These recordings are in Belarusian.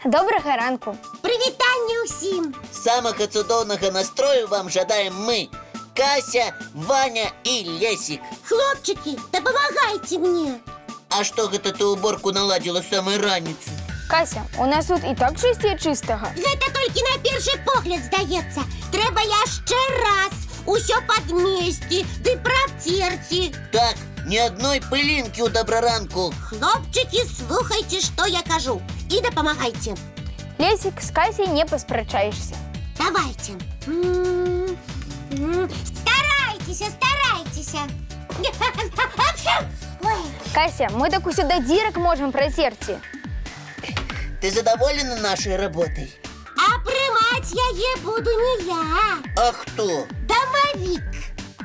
Добрага ранку. Прывітанне ўсім. Самага цудоўнага настрою вам жадаем мы, Кася, Ваня и Лесик. Хлопчики, дапамагайце мне. А что гэта ты уборку наладила с самой раніцы? Кася, у нас тут і так чысцей чыстага. Гэта толькі на першы погляд здаецца. Трэба яшчэ раз усё падмесці, ды працерці. Так, ни одной пылинки у добраранку. Хлопчики, слухайте, что я кажу, и дапамагайце. Лесик, с Касей не паспрачаешься. Давайте. Старайтесь. Кася, мы так усё до дзірак можем працерці. Ты задоволена нашей работой? А прымаць яе буду не я, А кто? дамавік.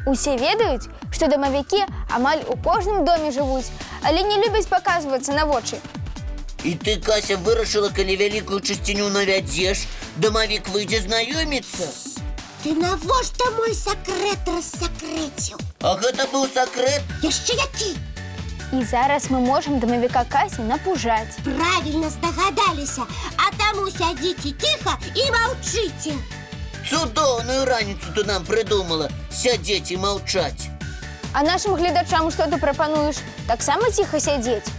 Усе ведаюць, што дамавікі амаль у кожным доме жывуць, але не любяць паказвацца на вочы. И ты, Кася, вырашила, коли великую чистиню навядешь, домовик выйдет знакомиться? Ты навошта мой сакрэт рассакрэціў? А гэта быў сакрэт? Яшчэ які? І зараз мы можам дамавіка Касі напужаць. Правильно здагадаліся, а таму сядзіце ціха і маўчыце. Цудоўную раніцу ты нам придумала, сядзець і маўчаць. А нашим гледачам што ты прапануеш? Таксама ціха сядзець?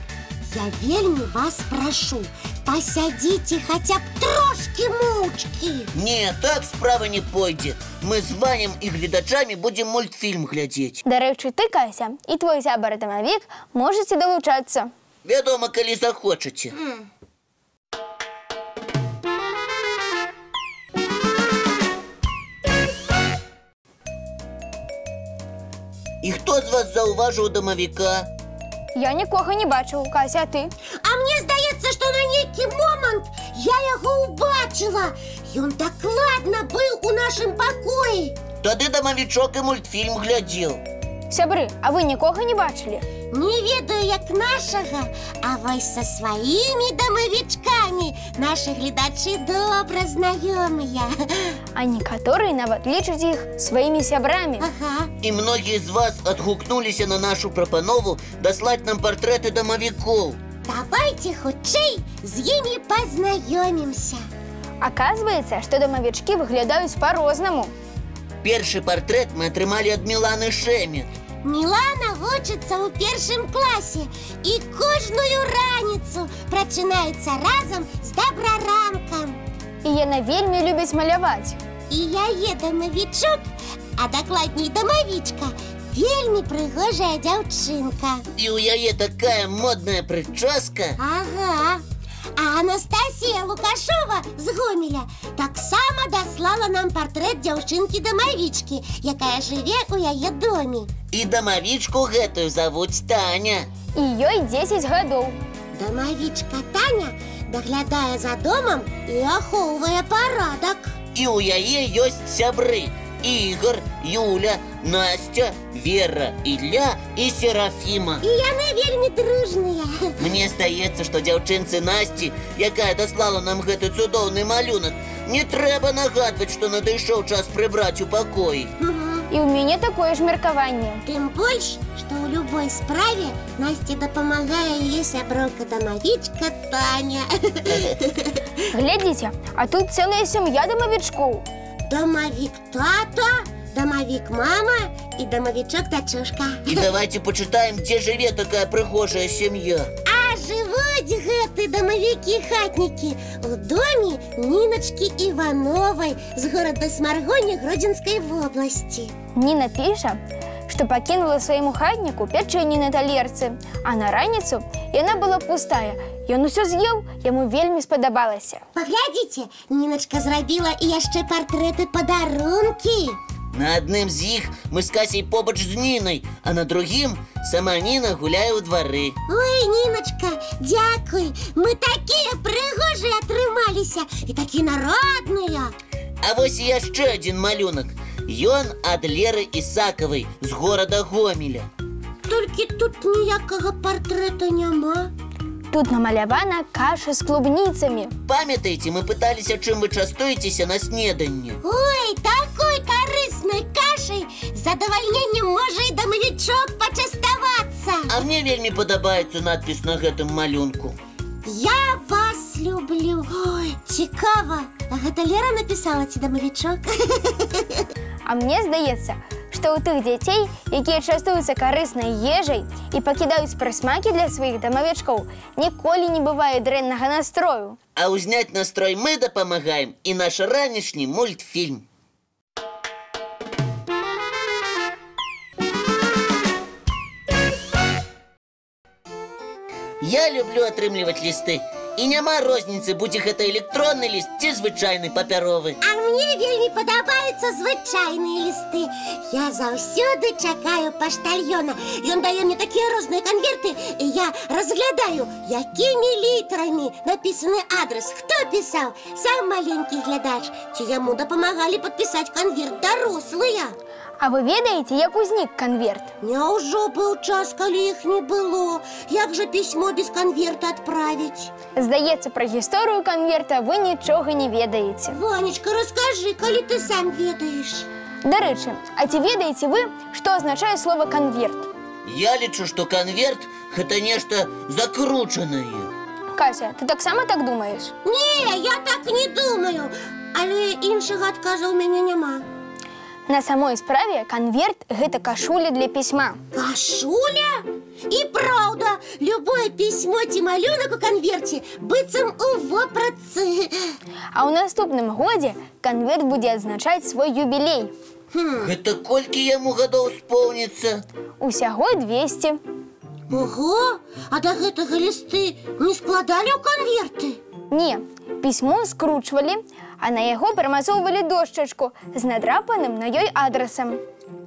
Я вельмі вас прашу, пасядзіце хаця б трошкі моўчкі. Не, так справа не пойдзе. Мы з Ванем і гледачамі будзем мультфільм глядзець. Дарэчы, ты, Кася, і твой зябар дамавік можаце далучацца. Вядома, калі захочаце. І хто з вас заўважыў дамавіка? Я нікога не бачыў, Кася, а ты? А мне здаецца, што на нейкі момант я яго ўбачыла. Ён дакладна быў у нашым пакоі. Тады дамавічок і мультфільм глядзеў. Сябры, а вы нікога не бачылі? Не ведаю, як нашага, а вось са сваімі дамавічкамі нашы гледачы добра знаёмыя. А некаторыя нават лічаць іх сваімі сябрамі. Ага. І многія з вас адгукнуліся на нашу прапанову даслаць нам партрэты дамавікоў. Давайте хутчэй з імі пазнаёмімся. Аказваецца, што дамавічкі выглядаюць па-рознаму. Першы партрэт мы атрымалі ад Міланы Шэмет. Мілана вучыцца ў першым класе і кожную раніцу прачынаецца разам з добраранкам. І яна вельмі любіць маляваць. І яе дамавічок, а дакладней дамавічка, вельмі прыгожая дзяўчынка. І ў яе такая модная прычоска. Ага. А Анастасія Лукашова з Гомеля таксама даслала нам партрэт дзяўчынкі-дамавічкі, якая жыве ў яе доме. І дамавічку гэтую завуць Таня. І ёй 10 гадоў. Дамавічка Таня даглядае за домам і ахоўвае парадак. І ў яе ёсць сябры: Ігор, Юля, Настя, Вера, Ілля і Серафіма. І яны вельмі дружныя. Мне здаецца, што дзяўчынцы Насці, якая даслала нам гэты цудоўны малюнак, не трэба нагадваць, што надышоў час прыбраць у пакоі. І ў мяне такое ж меркаванне. Тым больш, што ў любой справе Насці дапамагае яе сяброўка-дамавічка Таня. Глядзіце, а тут цэлая сям'я дамавічкоў. Дамавік тата, дамавік мама і дамавічок дачушка. І давайте пачытаем, дзе жыве такая прыгожая сям'я. А жывуць гэты дамавікі-хатнікі у доме Ніначкі Івановай з горада Смаргоні Гродзенскай вобласці. Ніна піша, што пакінула свайму хатніку пячэнне на талерцы, а на раніцу яна была пустая. Ён усё з'еў, яму вельмі спадабалася. Паглядзіце, Ніначка зрабіла і яшчэ партрэты-падарункі. На адным з іх мы з Касей побач з Нінай, а на другім сама Ніна гуляе ў двары. Ой, Ніначка, дзякуй, мы такія прыгожыя атрымаліся і такі народныя. А вось і яшчэ адзін малюнак. Ён ад Леры Ісакавай з горада Гомеля. Толькі тут ніякага партрэта няма. Тут намалявана каша з клубніцамі. Памятаеце, мы пыталіся, чым вы частуецеся на снеданне? Ой, такой карыснай кашай з задавальненнем можа і дамавічок пачаставацца. А мне вельмі падабаецца надпіс на гэтым малюнку. Я вас люблю. Ой, цікаво. А гэта Лера написала ці дамавічок? А мне здаецца, што ў тых дзяцей, якія частуюцца карыснай ежай і пакідаюць прысмакі для сваіх дамавічкоў, ніколі не бывае дрэннага настрою. А ўзняць настрой мы дапамагаем і наш ранішні мультфільм. Я люблю атрымліваць лісты. І няма розніцы, будзе гэта электронны ліст ці звычайны папяровы. А мне вельмі падабаюцца звычайныя лісты. Я заўсёды чакаю паштальёна. Ён дае мне такія розныя канверты, і я разглядаю, якімі літарамі напісаны адрес. Хто пісаў? Сам маленькі глядач. Ці яму дапамагалі падпісаць канверт дарослыя? А вы ведаеце, як узнік канверт? Няўжо быў час, калі іх не было? Як жа пісьмо без канверта адправіць? Здаецца, пра гісторыю канверта вы нічога не ведаеце. Ванечка, раскажы, калі ты сам ведаеш. Дарэчы, а ці ведаеце вы, што азначае слова канверт? Я лічу, што канверт – гэта нешта закручанае. Кася, ты таксама так думаеш? Не, я так не думаю. Але іншага адказу ў мяне няма. На самой справе канверт – гэта кашуля для пісьма. Кашуля? І праўда, любое пісьмо ці малюнак у канверце быццам у вопратцы. А ў наступным годзе канверт будзе адзначаць свой юбілей. Гэта колькі яму гадоў споўніцца? Усяго 200. Ого, а да гэтага лісты не складалі ў канверты? Не, пісьмо скручвалі, а на яго прымацоўвалі дошчачку з надрапаным на ёй адрасам.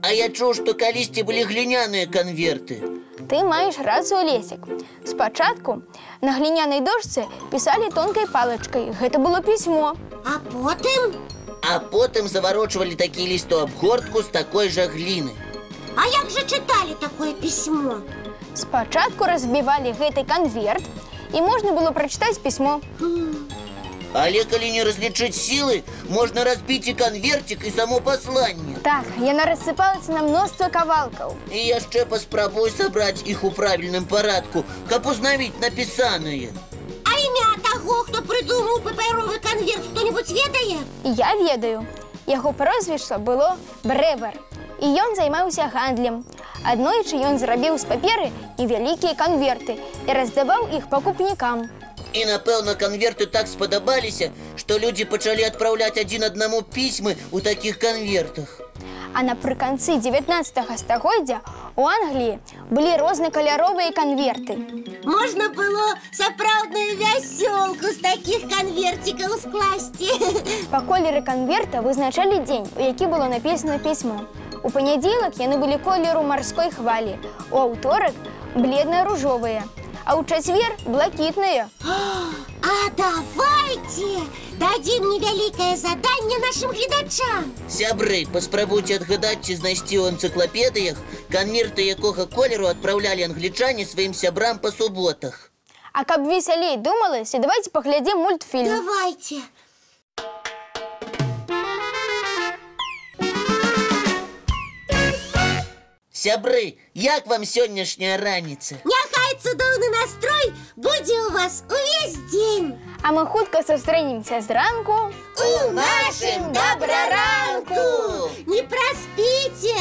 А я чуў, што калісьці былі гліняныя канверты. Ты маеш рацыю, Лесік. Спачатку на глінянай дошцы пісалі тонкай палачкай. Гэта было пісьмо. А потым? А потым заварочвалі такі ліст у абгортку з такой жа гліны. А як жа чыталі такое пісьмо? Спачатку разбівалі гэты канверт, і можна было прачытаць пісьмо. Але калі не разлічыць сілы, можна разбіць і канверцік, і само пасланне. Так, яна рассыпалася на мноства кавалкаў. І яшчэ паспрабуй сабраць іх у правільным парадку, каб узнавіць напісанае. А імя таго, хто прыдумаў папяровы канверт, хто-небудзь ведае? Я ведаю. Яго прозвішча было Брэвар, і ён займаўся гандлем. Аднойчы ён зрабіў з паперы невялікія канверты і раздаваў іх пакупнікам. І, напэўна, канверты так спадабаліся, што людзі пачалі адпраўляць адзін аднаму пісьмы ў такіх канвертах. А напрыканцы 19 стагоддзя у Англіі былі рознакаляровыя канверты. Можна было сапраўдную вясёлку з такіх канверцікаў скласці. Па колеры канверта вызначалі дзень, у які было напісана пісьмо. У панядзелак яны былі колеру марской хвалі, у аўторак бледна-ружовыя, а ў чацвер блакітныя. А давайте дадзім невялікае заданне нашым гледачам. Сябры, паспрабуйце адгадаць ці знайсці ў энцыклапедыях канверты якога колеру адпраўлялі англічане сваім сябрам па суботах. А каб весялей думалася, давайте паглядзім мультфільм. Давайте. Сябры, як вам сённяшняя раніца? Няхай цудоўны настрой будзе ў вас увесь дзень. А мы хутка сустрэнемся зранку У нашым добраранку! Не праспіце!